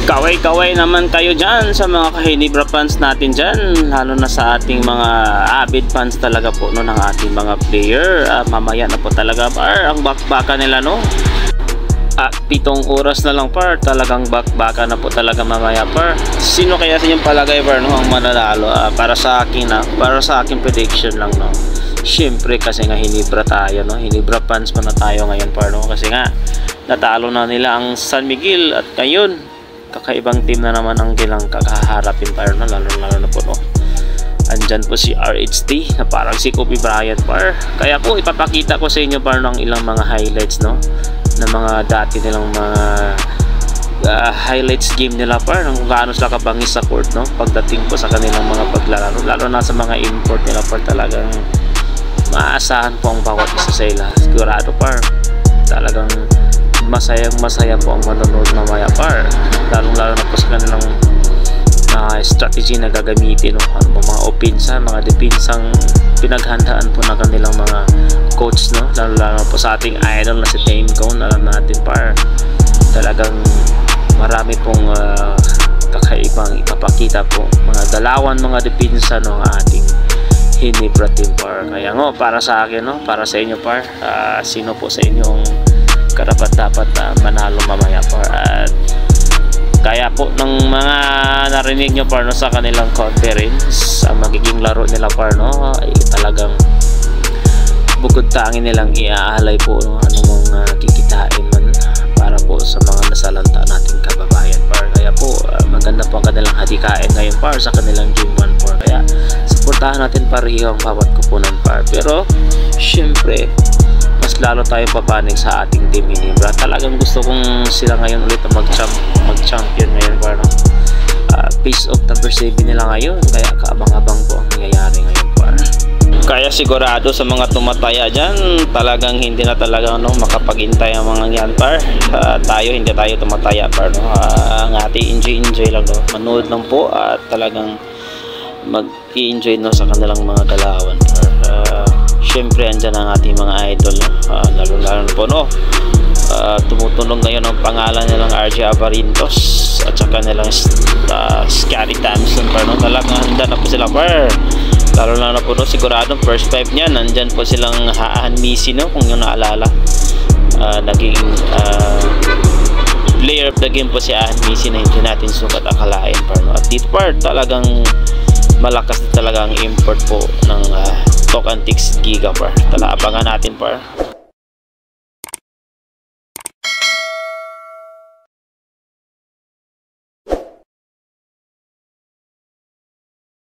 Kaway-kaway naman kayo dyan sa mga Kahinebra fans natin dyan, lalo na sa ating mga avid fans talaga po no, ng ating mga player. Mamaya na po talaga par ang bakbaka nila no. 7 oras na lang par, talagang bakbaka na po talaga mamaya par. Sino kaya sa inyong palagay par no ang mananalo? Para sa akin para sa akin prediction lang no. Siyempre kasi nga Hinebra tayo no, Hinebra fans pa na tayo ngayon par no, kasi nga natalo na nila ang San Miguel at ngayon kakaibang team na naman ang kilang kakaharapin par no, lalo na po no. Andyan po si RHT na parang si Kobe Bryant par. Kaya po ipapakita ko sa inyo par ng ilang mga highlights no, na mga dati nilang mga highlights game nila par, kung gaano sila kabangis sa court no, pagdating po sa kanilang mga paglalaro, lalo na sa mga import nila par. Talagang maasahan po ang bawat isa sa ila, sigurado par. Talagang masaya po ang manonood mamaya par, lalo na po sa kanilang strategy na gagamitin no? Ano mga opensa, mga depinsang pinaghandaan po na kanilang mga coach no, lalo po sa ating idol na si Tame Cone. Alam natin par, talagang marami pong kakaibang ipapakita po, mga galawan, mga depinsa no, ng ating Hinebra team par. Kaya ngo para sa akin no, para sa inyo par, sino po sa inyong karapat dapat manalo mamaya par? At kaya po ng mga narinig nyo par no, sa kanilang conference, ang magiging laro nila par no, ay talagang bukod tangin nilang iaalay po no, anong kikitain man para po sa mga nasalanta nating kababayan par. Kaya po maganda po ang kanilang hadikain ngayon par sa kanilang Game 1 par. Kaya suportahan natin pareho ang bawat kupunan par, pero syempre mas lalo tayo papanig sa ating team Hinebra. Talagang gusto kong sila ngayon ulit mag-champion ngayon par no. Face off number 7 nila ngayon, kaya kaabang-abang po ang nangyayari ngayon par. Kaya sigurado sa mga tumataya dyan, talagang hindi na talaga no, makapag-intay ang mga yan par. Tayo hindi tayo tumataya par no. Ang ating enjoy lang no, manood lang po at talagang mag-i-enjoy no sa kanilang mga galawan par. Siyempre andyan ang ating mga idol no? Lalo na po no, tumutunog ngayon ang pangalan nilang RJ Avarintos at saka nilang Scotty Thompson par no. Talagang handa na po sila par, lalo na po no, siguradong first 5 niya nandyan po silang Haan Misi no, kung yung naalala. Naging player of the game po si Haan Misi na hindi natin sukat akalain par no. At dito par talagang malakas na talaga ang import po ng Talk Antics Giga par. Abangan natin par.